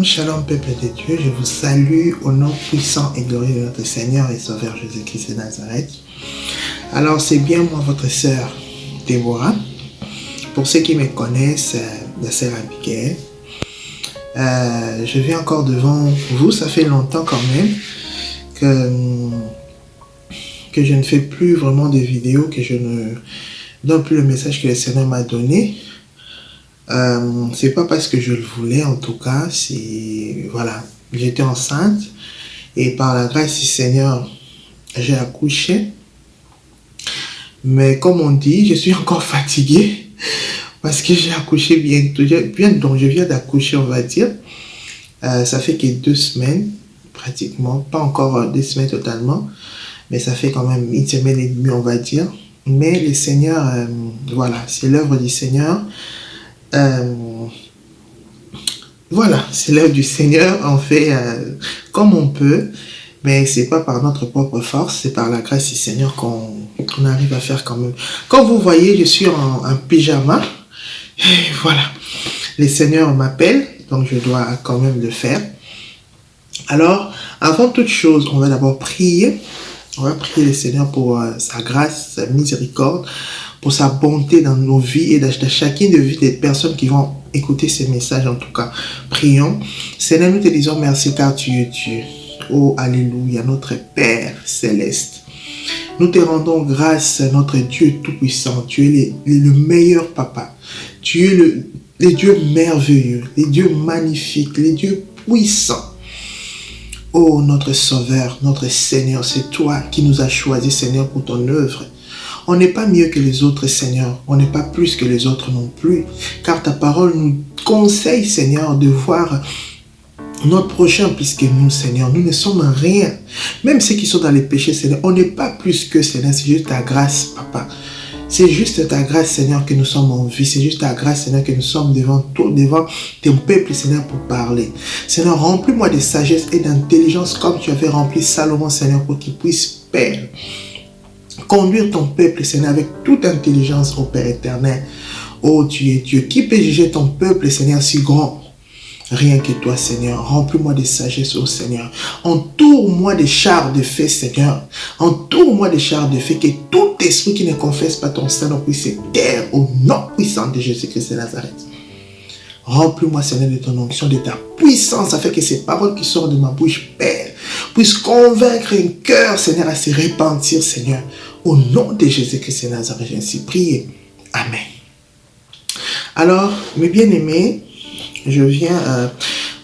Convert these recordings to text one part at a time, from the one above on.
Shalom peuple de Dieu, je vous salue au nom puissant et glorieux de notre Seigneur et Sauveur Jésus-Christ de Nazareth. Alors c'est bien moi votre sœur Déborah. Pour ceux qui me connaissent, la sœur Abigail. Je viens encore devant vous, ça fait longtemps quand même que je ne fais plus vraiment de vidéos, que je ne donne plus le message que le Seigneur m'a donné. C'est pas parce que je le voulais, en tout cas, voilà, j'étais enceinte et par la grâce du Seigneur, j'ai accouché. Mais comme on dit, je suis encore fatiguée parce que j'ai accouché bientôt, donc je viens d'accoucher, on va dire. Ça fait que 2 semaines, pratiquement, pas encore 2 semaines totalement, mais ça fait quand même 1 semaine et demie, on va dire. Mais le Seigneur, voilà, c'est l'œuvre du Seigneur. Voilà, c'est l'œuvre du Seigneur, on fait comme on peut, mais c'est pas par notre propre force, c'est par la grâce du Seigneur qu'on arrive à faire quand même. Comme vous voyez, je suis en pyjama, et voilà, le Seigneur m'appelle, donc je dois quand même le faire. Alors, avant toute chose, on va d'abord prier. On va prier le Seigneur pour sa grâce, sa miséricorde, pour sa bonté dans nos vies et dans chacune des vies des personnes qui vont écouter ces messages en tout cas. Prions. Seigneur, nous te disons merci car tu es Dieu. Oh, alléluia, notre Père céleste. Nous te rendons grâce, notre Dieu tout-puissant. Tu es le meilleur papa. Tu es le Dieu merveilleux, le Dieu magnifique, le Dieu puissant. Oh, notre Sauveur, notre Seigneur, c'est toi qui nous as choisis, Seigneur, pour ton œuvre. On n'est pas mieux que les autres, Seigneur. On n'est pas plus que les autres non plus. Car ta parole nous conseille, Seigneur, de voir notre prochain plus que nous, Seigneur. Nous ne sommes rien. Même ceux qui sont dans les péchés, Seigneur, on n'est pas plus que, Seigneur. C'est juste ta grâce, Papa. C'est juste ta grâce, Seigneur, que nous sommes en vie. C'est juste ta grâce, Seigneur, que nous sommes devant ton peuple, Seigneur, pour parler. Seigneur, remplis-moi de sagesse et d'intelligence comme tu avais rempli Salomon, Seigneur, pour qu'il puisse, Père, conduire ton peuple, Seigneur, avec toute intelligence, ô Père éternel. Oh, tu es Dieu. Qui peut juger ton peuple, Seigneur, si grand? Rien que toi, Seigneur. Remplis-moi de sagesse, ô Seigneur. Entoure-moi de chars de feu, Seigneur. Entoure-moi de chars de feu, que tout esprit qui ne confesse pas ton Seigneur puisse se taire au nom puissant de Jésus-Christ de Nazareth. Remplis-moi, Seigneur, de ton onction, de ta puissance, afin que ces paroles qui sortent de ma bouche, Père, puissent convaincre un cœur, Seigneur, à se repentir, Seigneur. Au nom de Jésus-Christ de Nazareth, j'ai ainsi prié. Amen. Alors, mes bien-aimés, je viens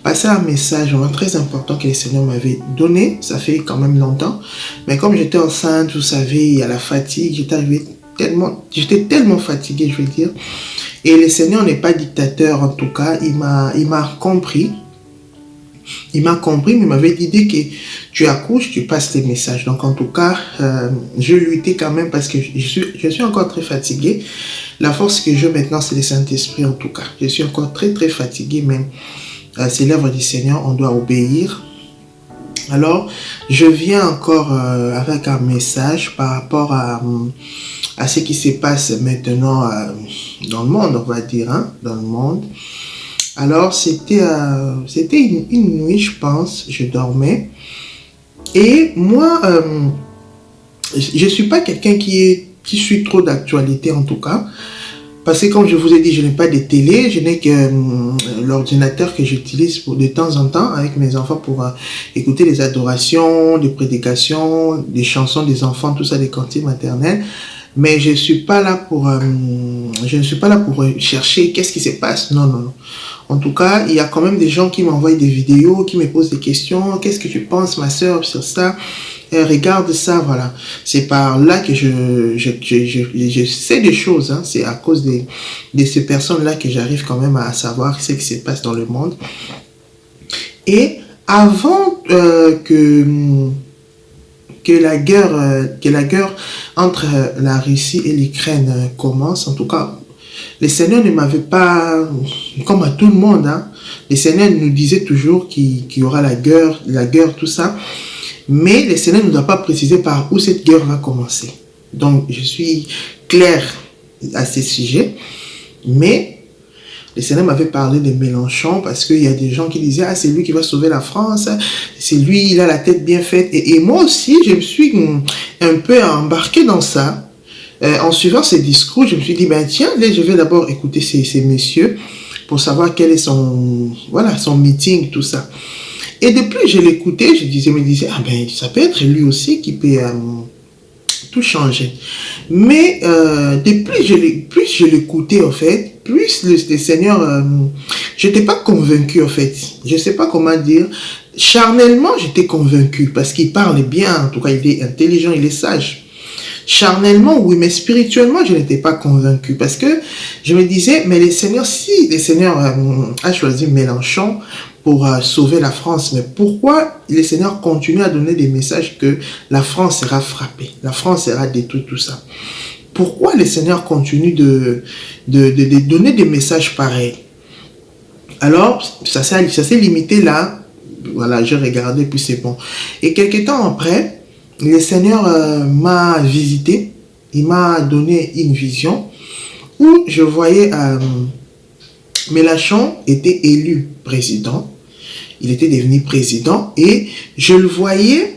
passer un message vraiment très important que le Seigneur m'avait donné. Ça fait quand même longtemps. Mais comme j'étais enceinte, vous savez, il y a la fatigue. J'étais tellement fatigué, je veux dire. Et le Seigneur n'est pas dictateur, en tout cas. Il m'a compris. Il m'a compris, mais il m'avait dit, dès que tu accouches, tu passes les messages. Donc, en tout cas, je luttais quand même parce que je suis encore très fatigué. La force que j'ai maintenant, c'est le Saint-Esprit, en tout cas. Je suis encore très, très fatigué, mais c'est l'œuvre du Seigneur, on doit obéir. Alors, je viens encore avec un message par rapport à ce qui se passe maintenant dans le monde, on va dire, hein, dans le monde. Alors, c'était une nuit, je pense, je dormais. Et moi, je ne suis pas quelqu'un qui suit trop d'actualité, en tout cas. Parce que, comme je vous ai dit, je n'ai pas de télé. Je n'ai que l'ordinateur que j'utilise de temps en temps avec mes enfants pour écouter les adorations, des prédications, des chansons des enfants, tout ça, des cantiques maternelles. Mais je ne suis pas là pour chercher qu'est-ce qui se passe. Non, non, non. En tout cas, il y a quand même des gens qui m'envoient des vidéos, qui me posent des questions. Qu'est-ce que tu penses, ma soeur, sur ça? Regarde ça, voilà. C'est par là que je sais des choses. Hein. C'est à cause de ces personnes-là que j'arrive quand même à savoir ce qui se passe dans le monde. Et avant que la guerre entre la Russie et l'Ukraine commence, en tout cas, le Seigneur ne m'avait pas, comme à tout le monde, hein, le Seigneur nous disait toujours qu'il y aura la guerre, tout ça, mais le Seigneur ne doit pas préciser par où cette guerre va commencer. Donc, je suis clair à ce sujet, mais Le Seigneur m'avait parlé de Mélenchon parce qu'il y a des gens qui disaient « Ah, c'est lui qui va sauver la France, c'est lui, il a la tête bien faite. » Et moi aussi, je me suis un peu embarqué dans ça. En suivant ces discours, je me suis dit « Ben tiens, là, je vais d'abord écouter ces messieurs pour savoir quel est son meeting, tout ça. » Et depuis je l'écoutais, je me disais « Ah ben, ça peut être lui aussi qui peut... tout changer. » Mais plus je l'écoutais, en fait, plus le Seigneur... je n'étais pas convaincu, en fait. Je ne sais pas comment dire. Charnellement, j'étais convaincu parce qu'il parle bien. En tout cas, il est intelligent, il est sage. Charnellement, oui, mais spirituellement, je n'étais pas convaincu parce que je me disais, mais si le Seigneur a choisi Mélenchon pour sauver la France, mais pourquoi le Seigneur continue à donner des messages que la France sera frappée, la France sera détruite, tout ça? Pourquoi le Seigneur continue de donner des messages pareils? Alors, ça s'est limité là. Voilà, j'ai regardé, puis c'est bon. Et quelques temps après, le Seigneur m'a visité. Il m'a donné une vision où je voyais Mélenchon était élu président. Il était devenu président et je le voyais.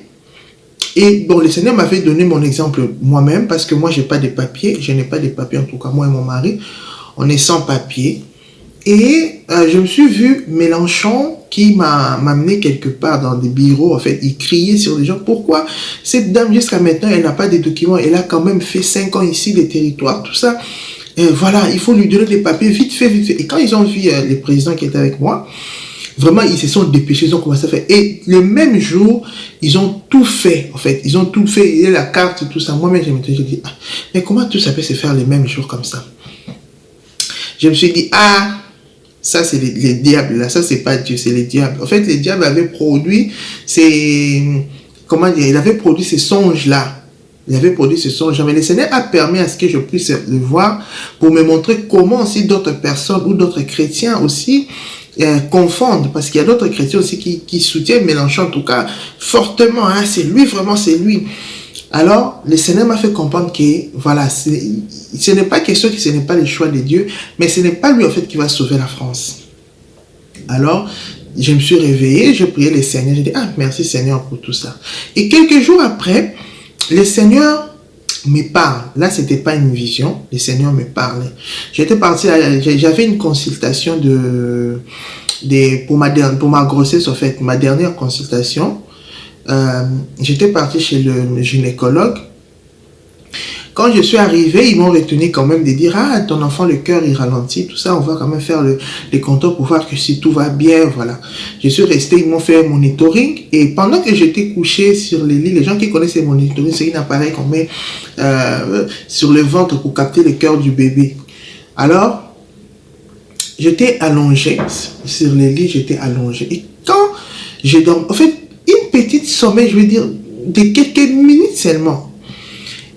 Et bon, le Seigneur m'avait donné mon exemple moi-même parce que moi, je n'ai pas de papiers. Je n'ai pas de papiers, en tout cas, moi et mon mari, on est sans papier. Et je me suis vu Mélenchon qui m'a amené quelque part dans des bureaux. En fait, il criait sur les gens. Pourquoi cette dame, jusqu'à maintenant, elle n'a pas de documents? Elle a quand même fait 5 ans ici, des territoires, tout ça. Et voilà, il faut lui donner des papiers, vite fait, vite fait. Et quand ils ont vu les présidents qui étaient avec moi, vraiment, ils se sont dépêchés, ils ont commencé à faire. Et le même jour, ils ont tout fait, en fait. Ils ont tout fait, il y a la carte, tout ça. Moi-même, j'ai dit, ah, mais comment tout ça peut se faire les mêmes jours comme ça? Je me suis dit, ah, ça c'est les diables, là, ça c'est pas Dieu, c'est les diables. En fait, les diables avaient produit il avait produit ces songes-là. Il avait produit ces songes, mais le Seigneur a permis à ce que je puisse le voir pour me montrer comment aussi d'autres personnes ou d'autres chrétiens aussi confondent, parce qu'il y a d'autres chrétiens aussi qui soutiennent Mélenchon, en tout cas, fortement, hein, c'est lui, vraiment, c'est lui. Alors, le Seigneur m'a fait comprendre que, voilà, ce n'est pas question que ce n'est pas le choix de Dieu, mais ce n'est pas lui, en fait, qui va sauver la France. Alors, je me suis réveillé, je priais le Seigneur, j'ai dit, ah, merci Seigneur pour tout ça. Et quelques jours après, le Seigneur me parle. Là, ce n'était pas une vision, le Seigneur me parlait. J'étais parti, j'avais une consultation pour ma grossesse, en fait, ma dernière consultation. J'étais parti chez le gynécologue. Quand je suis arrivé, ils m'ont retenu quand même de dire, ah, ton enfant, le cœur, il ralentit, tout ça, on va quand même faire les contrôles pour voir que si tout va bien, voilà. Je suis resté, ils m'ont fait un monitoring, et pendant que j'étais couché sur les lits, les gens qui connaissent les monitoring, c'est un appareil qu'on met sur le ventre pour capter le cœur du bébé. Alors, j'étais allongé, sur les lits, j'étais allongé, et quand j'ai dormi, en fait, une petite sommeil, je veux dire, de quelques minutes seulement.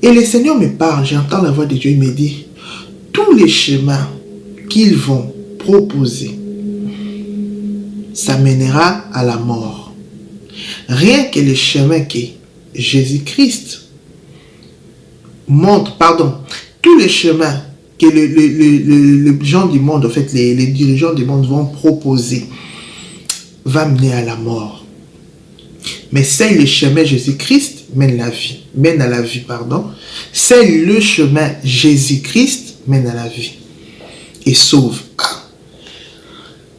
Et le Seigneur me parle, j'entends la voix de Dieu, il me dit, tous les chemins qu'ils vont proposer, ça mènera à la mort. Rien que les chemins que Jésus-Christ montre, tous les chemins que les gens du monde, en fait, les dirigeants du monde vont proposer, va mener à la mort. Mais c'est le chemin Jésus-Christ mène à la vie. C'est le chemin Jésus-Christ mène à la vie et sauve.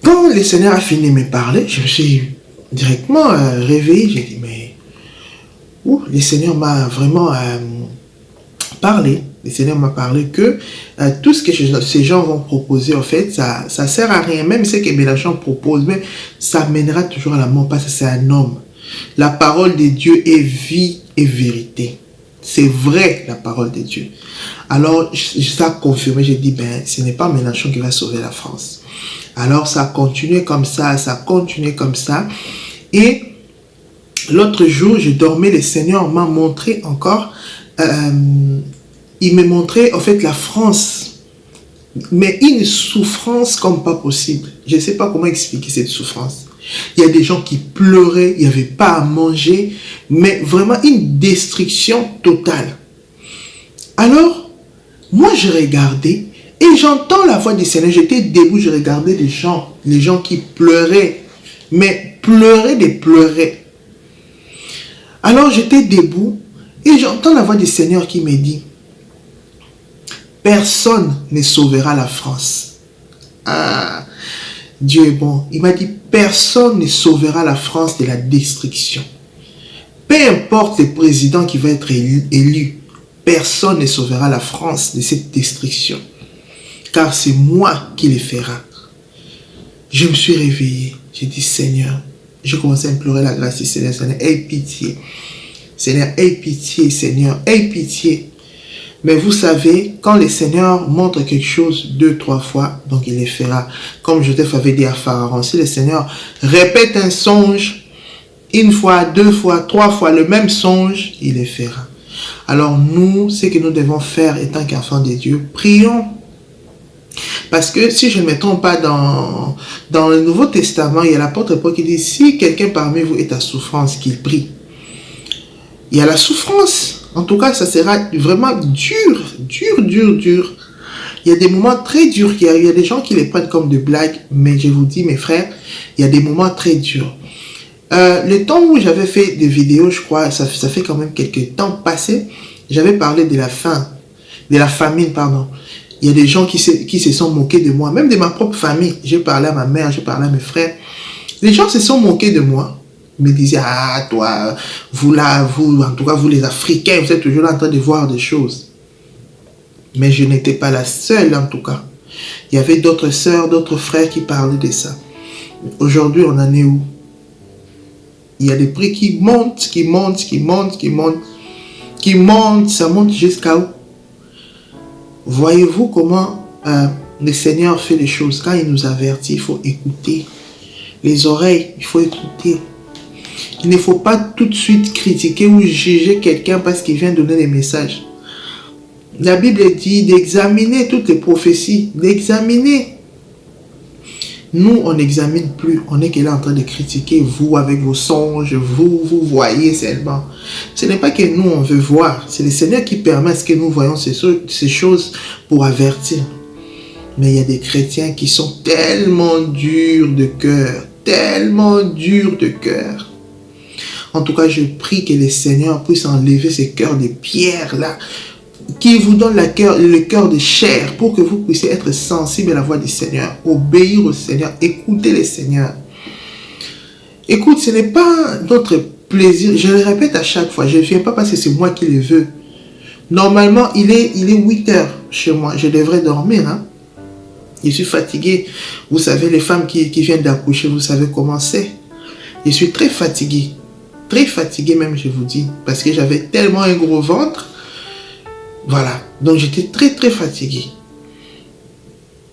Quand le Seigneur a fini de me parler, je me suis directement réveillé. J'ai dit, mais le Seigneur m'a vraiment parlé. Le Seigneur m'a parlé que tout ce que ces gens vont proposer, en fait, ça ne sert à rien. Même ce que Mélenchon propose, mais ça mènera toujours à la mort parce que c'est un homme. La parole de Dieu est vie et vérité. C'est vrai, la parole de Dieu. Alors, ça a confirmé, j'ai dit, ben, ce n'est pas Mélenchon qui va sauver la France. Alors, ça a continué comme ça, Et l'autre jour, je dormais, le Seigneur m'a montré encore, il me montrait, en fait, la France. Mais une souffrance comme pas possible. Je ne sais pas comment expliquer cette souffrance. Il y a des gens qui pleuraient, il n'y avait pas à manger, mais vraiment une destruction totale. Alors, moi je regardais Et j'entends la voix du Seigneur. J'étais debout, je regardais les gens qui pleuraient. Mais pleuraient. Alors j'étais debout et j'entends la voix du Seigneur qui me dit, personne ne sauvera la France. Ah, Dieu est bon. Il m'a dit, personne ne sauvera la France de la destruction. Peu importe le président qui va être élu, personne ne sauvera la France de cette destruction. Car c'est moi qui le fera. Je me suis réveillé. J'ai dit, Seigneur, je commençais à implorer la grâce du Seigneur. Seigneur, aie pitié. Seigneur, aie pitié. Seigneur, aie pitié. Mais vous savez, quand le Seigneur montre quelque chose 2-3 fois, donc il le fera. Comme Joseph avait dit à Pharaon, si le Seigneur répète un songe, 1 fois, 2 fois, 3 fois le même songe, il le fera. Alors nous, ce que nous devons faire étant qu'enfants de Dieu, prions. Parce que si je ne me trompe pas, dans le Nouveau Testament, il y a l'apôtre Paul qui dit, si quelqu'un parmi vous est à souffrance, qu'il prie. Il y a la souffrance. En tout cas, ça sera vraiment dur. Il y a des moments très durs qui arrivent. Il y a des gens qui les prennent comme des blagues, mais je vous dis, mes frères, il y a des moments très durs. Le temps où j'avais fait des vidéos, je crois, ça fait quand même quelques temps passé, j'avais parlé de la famine, pardon. Il y a des gens qui se sont moqués de moi, même de ma propre famille. J'ai parlé à ma mère, j'ai parlé à mes frères. Les gens se sont moqués de moi. Ils me disaient, ah, toi, vous, en tout cas, vous les Africains, vous êtes toujours là en train de voir des choses. Mais je n'étais pas la seule, en tout cas. Il y avait d'autres sœurs, d'autres frères qui parlaient de ça. Aujourd'hui, on en est où? Il y a des prix qui montent, ça monte jusqu'à où? Voyez-vous comment le Seigneur fait les choses? Quand il nous avertit, il faut écouter. Les oreilles, il faut écouter. Il ne faut pas tout de suite critiquer ou juger quelqu'un parce qu'il vient donner des messages. La Bible dit d'examiner toutes les prophéties, d'examiner. Nous, on n'examine plus. On est là en train de critiquer, vous, avec vos songes, vous voyez seulement. Ce n'est pas que nous, on veut voir. C'est le Seigneur qui permet que nous voyons ces choses pour avertir. Mais il y a des chrétiens qui sont tellement durs de cœur. En tout cas, je prie que le Seigneur puisse enlever ces cœurs de pierre là, qui vous donne le cœur de chair pour que vous puissiez être sensible à la voix du Seigneur, obéir au Seigneur, écouter le Seigneur. Écoute, ce n'est pas notre plaisir, je le répète à chaque fois, je ne viens pas parce que c'est moi qui le veux. Normalement, il est 8 heures chez moi, je devrais dormir. Hein? Je suis fatigué. Vous savez, les femmes qui viennent d'accoucher, vous savez comment c'est. Je suis très fatigué même, je vous dis, parce que j'avais tellement un gros ventre. Voilà, donc j'étais très fatigué.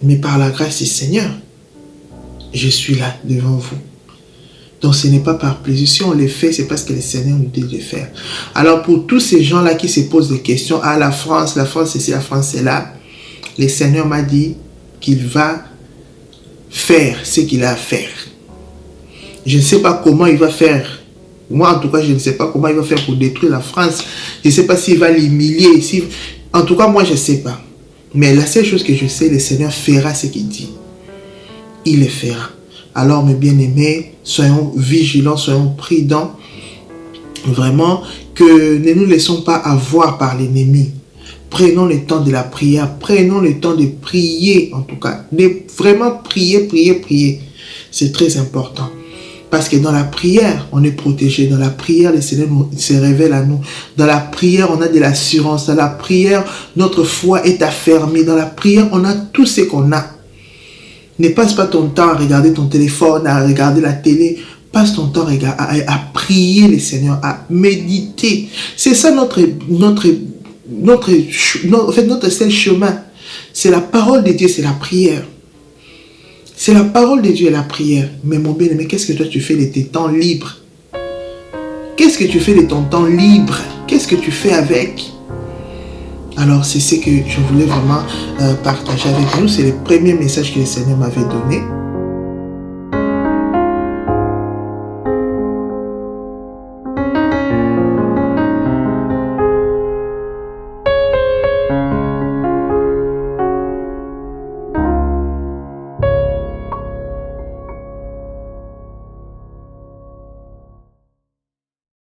Mais par la grâce du Seigneur, je suis là devant vous. Donc ce n'est pas par plaisir. Si on le fait, c'est parce que le Seigneur nous dit de le faire. Alors pour tous ces gens-là qui se posent des questions, ah la France c'est ici, la France c'est là. Le Seigneur m'a dit qu'il va faire ce qu'il a à faire. Je ne sais pas comment il va faire. Moi, en tout cas, je ne sais pas comment il va faire pour détruire la France. Je ne sais pas s'il va l'humilier. En tout cas, moi, je ne sais pas. Mais la seule chose que je sais, le Seigneur fera ce qu'il dit. Il le fera. Alors, mes bien-aimés, soyons vigilants, soyons prudents. Vraiment, que ne nous laissons pas avoir par l'ennemi. Prenons le temps de la prière. Prenons le temps de prier, en tout cas. De vraiment prier. C'est très important. Parce que dans la prière, on est protégé. Dans la prière, le Seigneur se révèle à nous. Dans la prière, on a de l'assurance. Dans la prière, notre foi est affermie. Dans la prière, on a tout ce qu'on a. Ne passe pas ton temps à regarder ton téléphone, à regarder la télé. Passe ton temps à prier le Seigneur, à méditer. C'est ça notre seul chemin. C'est la parole de Dieu, c'est la prière. C'est la parole de Dieu et la prière. Mais mon bien-aimé, qu'est-ce que toi tu fais de tes temps libres? Qu'est-ce que tu fais de ton temps libre? Qu'est-ce que tu fais avec? Alors, c'est ce que je voulais vraiment partager avec nous. C'est le premier message que le Seigneur m'avait donné.